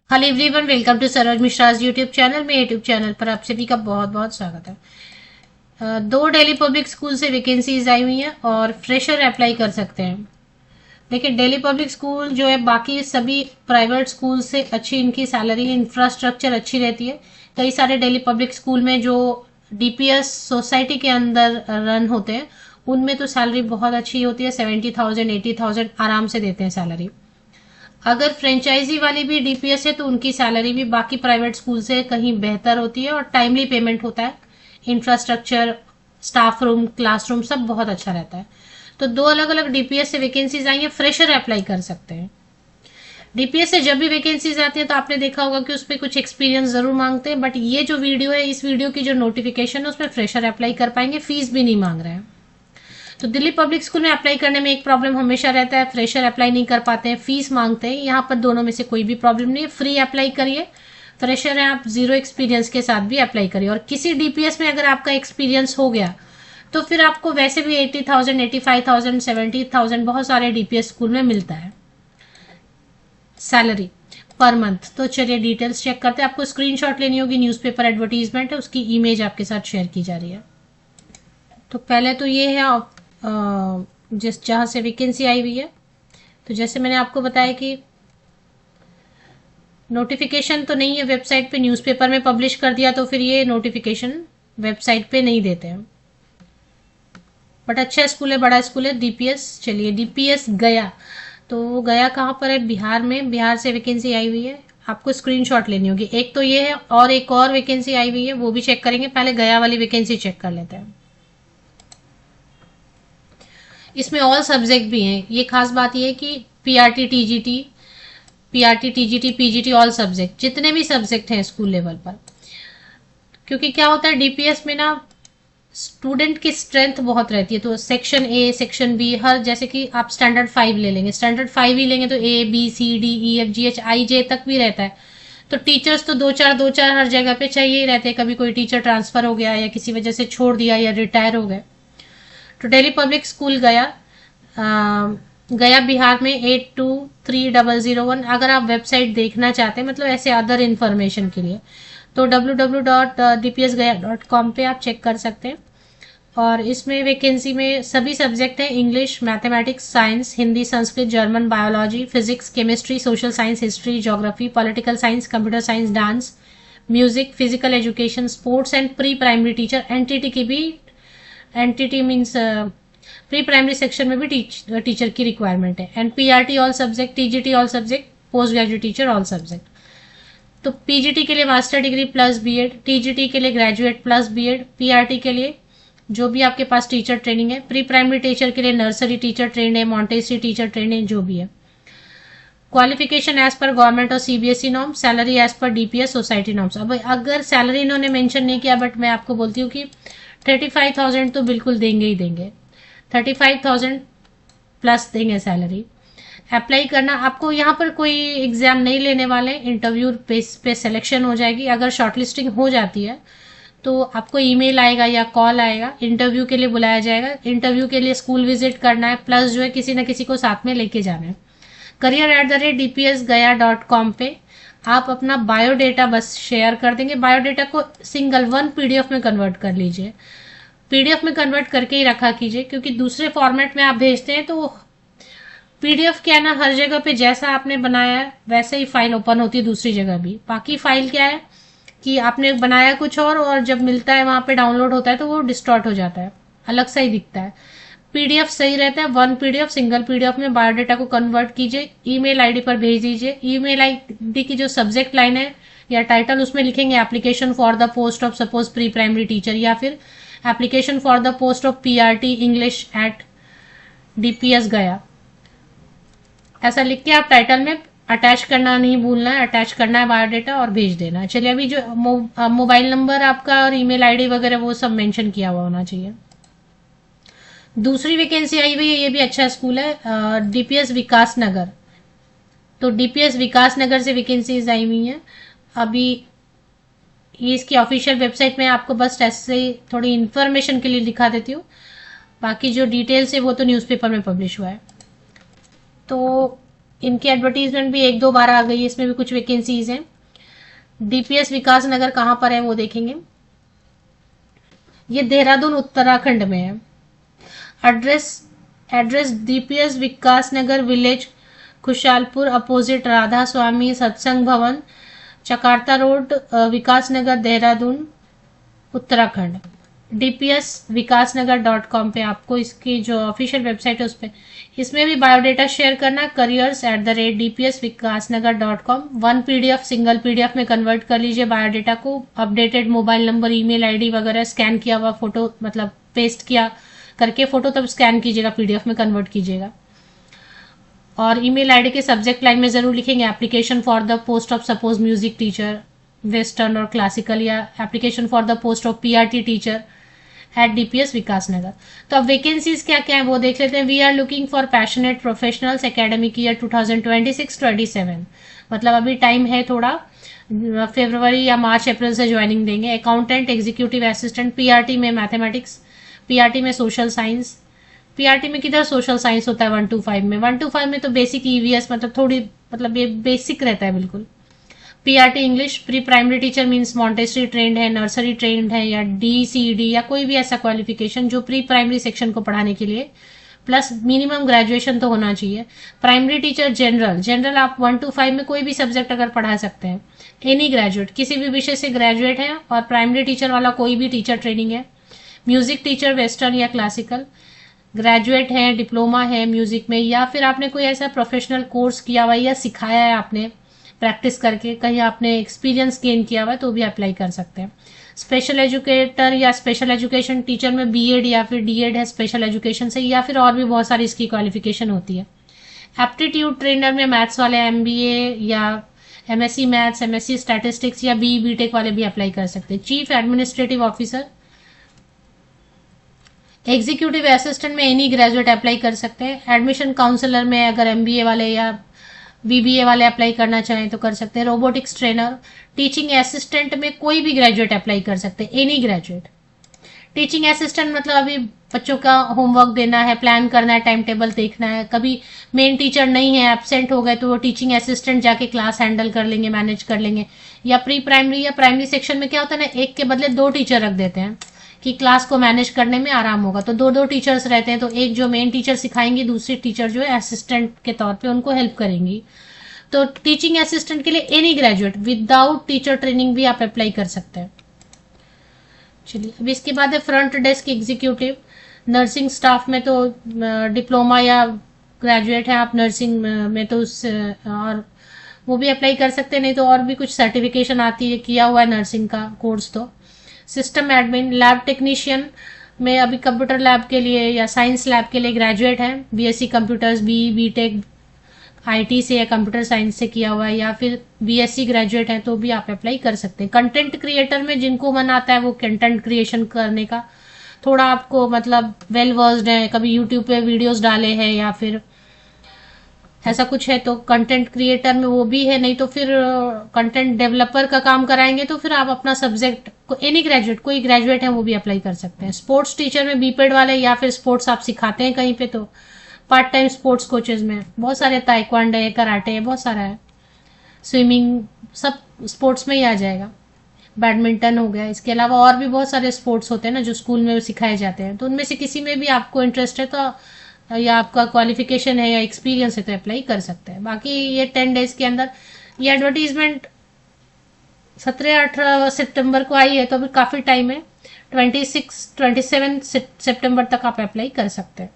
Hello everyone, welcome to Saroj Mishra's YouTube channel. में YouTube channel पर आप सभी का बहुत बहुत स्वागत है। दो दिल्ली पब्लिक स्कूल से वैकेंसीज आई हुई हैं और फ्रेशर अप्लाई कर सकते हैं। लेकिन दिल्ली पब्लिक स्कूल जो है बाकी सभी प्राइवेट स्कूल से अच्छी इनकी सैलरी इंफ्रास्ट्रक्चर अच्छी रहती है। कई सारे दिल्ली पब्लिक स्कूल में जो डीपीएस सोसाइटी के अंदर रन होते हैं उनमें तो सैलरी बहुत अच्छी होती है, 70,000 80,000 आराम से देते हैं सैलरी। अगर फ्रेंचाइजी वाली भी डीपीएस है तो उनकी सैलरी भी बाकी प्राइवेट स्कूल से कहीं बेहतर होती है और टाइमली पेमेंट होता है। इंफ्रास्ट्रक्चर, स्टाफ रूम, क्लासरूम सब बहुत अच्छा रहता है। तो दो अलग अलग डीपीएस से वैकेंसीज आई हैं, फ्रेशर अप्लाई कर सकते हैं। डीपीएस से जब भी वैकेंसीज आती है तो आपने देखा होगा कि उस पर कुछ एक्सपीरियंस जरूर मांगते हैं, बट ये जो वीडियो है, इस वीडियो की जो नोटिफिकेशन है उसमें फ्रेशर अप्लाई कर पाएंगे, फीस भी नहीं मांग रहे हैं। तो दिल्ली पब्लिक स्कूल में अप्लाई करने में एक प्रॉब्लम हमेशा रहता है, फ्रेशर अप्लाई नहीं कर पाते हैं, फीस मांगते हैं। यहाँ पर दोनों में से कोई भी प्रॉब्लम नहीं है, फ्री अप्लाई करिए। फ्रेशर है, आप जीरो एक्सपीरियंस के साथ भी अप्लाई करिए। और किसी डीपीएस में अगर आपका एक्सपीरियंस हो गया तो फिर आपको वैसे भी 80,000 85,000 70,000 बहुत सारे डीपीएस स्कूल में मिलता है सैलरी पर मंथ। तो चलिए डिटेल्स चेक करते हैं। आपको स्क्रीनशॉट लेनी होगी, न्यूज़पेपर एडवर्टीजमेंट है, उसकी इमेज आपके साथ शेयर की जा रही है। तो पहले तो ये है जिस जहाँ से वैकेंसी आई हुई है। तो जैसे मैंने आपको बताया कि नोटिफिकेशन तो नहीं है वेबसाइट पे, न्यूज़पेपर में पब्लिश कर दिया तो फिर ये नोटिफिकेशन वेबसाइट पे नहीं देते हैं। बट अच्छा स्कूल है, बड़ा स्कूल है डीपीएस। चलिए डीपीएस गया, तो गया कहाँ पर है? बिहार में। बिहार से वैकेंसी आई हुई है, आपको स्क्रीनशॉट लेनी होगी। एक तो ये है और एक और वैकेंसी आई हुई है, वो भी चेक करेंगे। पहले गया वाली वैकेंसी चेक कर लेते हैं। इसमें ऑल सब्जेक्ट भी हैं। ये खास बात ये है कि PRT TGT PGT all subject, जितने भी सब्जेक्ट हैं स्कूल लेवल पर। क्योंकि क्या होता है डीपीएस में ना, स्टूडेंट की स्ट्रेंथ बहुत रहती है। तो सेक्शन ए, सेक्शन बी, हर जैसे कि आप स्टैंडर्ड 5 ले लेंगे, स्टैंडर्ड 5 ही लेंगे तो A B C D E F G H I J तक भी रहता है। तो टीचर्स तो दो चार हर जगह पे चाहिए ही रहते हैं। कभी कोई टीचर ट्रांसफर हो गया या किसी वजह से छोड़ दिया या रिटायर हो गए। तो दिल्ली पब्लिक स्कूल गया, गया बिहार में 823001। अगर आप वेबसाइट देखना चाहते हैं, मतलब ऐसे अदर इन्फॉर्मेशन के लिए, तो www.dpsgaya.com पे आप चेक कर सकते हैं। और इसमें वैकेंसी में सभी सब्जेक्ट हैं, English, mathematics, science, Hindi, Sanskrit, German, biology, physics, chemistry, social science, history, geography, political science, computer science, dance, music, physical education, sports and pre primary teacher. NTT की भी, NTT means pre primary section में भी teacher की requirement है। And PRT all subject, TGT all subject, post graduate teacher all subject. तो PGT के लिए master degree plus BEd, TGT के लिए ग्रेजुएट प्लस बीएड, पीआरटी के लिए जो भी आपके पास टीचर ट्रेनिंग है, प्री प्राइमरी टीचर के लिए नर्सरी टीचर ट्रेंड है, मॉन्टेसरी टीचर ट्रेंड है, जो भी है। क्वालिफिकेशन एज पर गवर्नमेंट और CBSE norm, salary as per DPS society norms. अब अगर सैलरी इन्होंने मेंशन नहीं किया, बट मैं आपको बोलती हूँ कि 35,000 तो बिल्कुल देंगे ही देंगे। 35,000 प्लस देंगे सैलरी। अप्लाई करना, आपको यहाँ पर कोई एग्जाम नहीं लेने वाले, इंटरव्यू बेस पे सिलेक्शन हो जाएगी। अगर शॉर्टलिस्टिंग हो जाती है तो आपको ईमेल आएगा या कॉल आएगा, इंटरव्यू के लिए बुलाया जाएगा। इंटरव्यू के लिए स्कूल विजिट करना है, प्लस जो है किसी न किसी को साथ में लेके जाना है। career@dpsgaya.com पे आप अपना बायोडेटा बस शेयर कर देंगे। बायोडेटा को सिंगल वन पीडीएफ में कन्वर्ट कर लीजिए, पीडीएफ में कन्वर्ट करके ही रखा कीजिए, क्योंकि दूसरे फॉर्मेट में आप भेजते हैं तो पीडीएफ क्या है ना, हर जगह पे जैसा आपने बनाया है वैसे ही फाइल ओपन होती है दूसरी जगह भी। बाकी फाइल क्या है कि आपने बनाया कुछ और जब मिलता है वहां पे डाउनलोड होता है तो वो डिस्टॉर्ट हो जाता है, अलग सा ही दिखता है। पीडीएफ सही रहता है, वन पीडीएफ, सिंगल पीडीएफ में बायोडेटा को कन्वर्ट कीजिए, ईमेल आईडी पर भेज दीजिए। ईमेल आईडी की जो सब्जेक्ट लाइन है या टाइटल, उसमें लिखेंगे application for the post of suppose pre primary teacher, या फिर application for the post of PRT English at DPS गया। ऐसा लिख के आप टाइटल में अटैच करना नहीं भूलना है, अटैच करना है बायोडेटा और भेज देना है। चलिए, अभी जो मोबाइल नंबर आपका और ईमेल आईडी वगैरह वो सब मेंशन किया हुआ होना चाहिए। दूसरी वैकेंसी आई हुई है, ये भी अच्छा स्कूल है, डीपीएस विकास नगर। तो डीपीएस विकास नगर से वैकेंसीज आई हुई हैं। अभी ये इसकी ऑफिशियल वेबसाइट में आपको बस ऐसे थोड़ी इन्फॉर्मेशन के लिए दिखा देती हूँ, बाकी जो डिटेल्स है वो तो न्यूज़पेपर में पब्लिश हुआ है। तो इनकी एडवर्टीजमेंट भी 1-2 बार आ गई है, इसमें भी कुछ वैकेंसीज हैं। डीपीएस विकास नगर कहाँ पर है वो देखेंगे। ये देहरादून उत्तराखंड में है। एड्रेस एड्रेस डीपीएस विकास नगर विलेज, खुशालपुर, अपोजिट राधा स्वामी सत्संग भवन, चकारता रोड, विकास नगर, देहरादून, उत्तराखंड। dpsvikasnagar.com पे आपको इसकी जो ऑफिशियल वेबसाइट है उस पर, इसमें भी बायोडेटा शेयर करना, careers@dpsvikasnagar.com। 1 PDF सिंगल PDF में कन्वर्ट कर लीजिए बायोडेटा को। Updated mobile number, email ID वगैरह, स्कैन किया हुआ फोटो, मतलब पेस्ट किया करके फोटो तब स्कैन कीजिएगा, PDF में कन्वर्ट कीजिएगा। और ईमेल आईडी के सब्जेक्ट लाइन में जरूर लिखेंगे application for the post of suppose music teacher western और क्लासिकल, या application for the post of PRT teacher at DPS Vikasnagar. तो अब वैकेंसीज क्या क्या है वो देख लेते हैं। We are looking for passionate professionals academic year 2026-27, मतलब अभी टाइम है थोड़ा, फरवरी या मार्च अप्रैल से ज्वाइनिंग देंगे। अकाउंटेंट, एग्जीक्यूटिव असिस्टेंट, PRT में मैथमेटिक्स, PRT में सोशल साइंस। PRT में किधर सोशल साइंस होता है 1 to 5 में, 1 to 5 में तो बेसिक EVS, मतलब थोड़ी, मतलब ये बेसिक रहता है बिल्कुल। PRT English, pre primary teacher means Montessori trained है, नर्सरी ट्रेंड है, या DCD या कोई भी ऐसा क्वालिफिकेशन जो प्री प्राइमरी सेक्शन को पढ़ाने के लिए, प्लस मिनिमम ग्रेजुएशन तो होना चाहिए। प्राइमरी टीचर जनरल आप 1 to 5 में कोई भी सब्जेक्ट अगर पढ़ा सकते हैं। एनी ग्रेजुएट, किसी भी विषय से ग्रेजुएट है, और प्राइमरी टीचर वाला कोई भी टीचर ट्रेनिंग है। म्यूजिक टीचर वेस्टर्न या क्लासिकल, ग्रेजुएट है, डिप्लोमा है म्यूजिक में, या फिर आपने कोई ऐसा प्रोफेशनल कोर्स किया हुआ है या सिखाया है आपने प्रैक्टिस करके, कहीं आपने एक्सपीरियंस गेन किया हुआ है तो भी अप्लाई कर सकते हैं। स्पेशल एजुकेटर या स्पेशल एजुकेशन टीचर में BEd या फिर DEd है स्पेशल एजुकेशन से, या फिर और भी बहुत सारी इसकी क्वालिफिकेशन होती है। एप्टीट्यूड ट्रेनर में मैथ्स वाले MBA या MSc मैथ्स, MSc स्टैटिस्टिक्स या BE BTech वाले भी अप्लाई कर सकते हैं। Chief administrative officer, executive assistant में एनी ग्रेजुएट अप्लाई कर सकते हैं। एडमिशन काउंसलर में अगर MBA वाले या BBA वाले अप्लाई करना चाहें तो कर सकते हैं। रोबोटिक्स ट्रेनर, टीचिंग असिस्टेंट में कोई भी ग्रेजुएट अप्लाई कर सकते हैं, एनी ग्रेजुएट। टीचिंग असिस्टेंट मतलब अभी बच्चों का होमवर्क देना है, प्लान करना है, टाइम टेबल देखना है, कभी मेन टीचर नहीं है, एब्सेंट हो गए, तो वो टीचिंग असिस्टेंट जाके क्लास हैंडल कर लेंगे, मैनेज कर लेंगे। या प्री प्राइमरी या प्राइमरी सेक्शन में क्या होता है ना, एक के बदले 2 टीचर रख देते हैं कि क्लास को मैनेज करने में आराम होगा, तो 2-2 टीचर्स रहते हैं, तो एक जो मेन टीचर सिखाएंगी, दूसरी टीचर जो है असिस्टेंट के तौर पे उनको हेल्प करेंगी। तो टीचिंग असिस्टेंट के लिए any graduate without teacher training भी आप अप्लाई कर सकते हैं। चलिए, अब इसके बाद है front desk executive. Nursing staff में तो डिप्लोमा या ग्रेजुएट है आप नर्सिंग में तो और वो भी अप्लाई कर सकते हैं, नहीं तो और भी कुछ सर्टिफिकेशन आती है, किया हुआ है नर्सिंग का कोर्स तो। सिस्टम एडमिन, लैब टेक्नीशियन में अभी कंप्यूटर लैब के लिए या साइंस लैब के लिए ग्रेजुएट है, BSc computers, BE BTech IT से या कंप्यूटर साइंस से किया हुआ है, या फिर BSc ग्रेजुएट है तो भी आप अप्लाई कर सकते हैं। कंटेंट क्रिएटर में जिनको मन आता है वो कंटेंट क्रिएशन करने का, थोड़ा आपको मतलब वेल वर्स्ड है, कभी यूट्यूब पे वीडियोस डाले हैं या फिर ऐसा कुछ है तो कंटेंट क्रिएटर में वो भी है, नहीं तो फिर कंटेंट डेवलपर का काम कराएंगे तो फिर आप अपना सब्जेक्ट को एनी ग्रेजुएट, कोई ग्रेजुएट है वो भी अप्लाई कर सकते हैं। स्पोर्ट्स टीचर में BPED वाले, या फिर स्पोर्ट्स आप सिखाते हैं कहीं पे तो पार्ट टाइम स्पोर्ट्स कोचेज में बहुत सारे, ताइक्वांडो है, कराटे है, बहुत सारा है, स्विमिंग, सब स्पोर्ट्स में ही आ जाएगा। बैडमिंटन हो गया, इसके अलावा और भी बहुत सारे स्पोर्ट्स होते हैं ना जो स्कूल में सिखाए जाते हैं, तो उनमें से किसी में भी आपको इंटरेस्ट है तो या आपका क्वालिफिकेशन है या एक्सपीरियंस है तो अप्लाई कर सकते हैं। बाकी ये 10 डेज के अंदर, ये एडवर्टीजमेंट 17-18 सितंबर को आई है तो अभी काफी टाइम है, 27 सितंबर तक आप अप्लाई कर सकते हैं।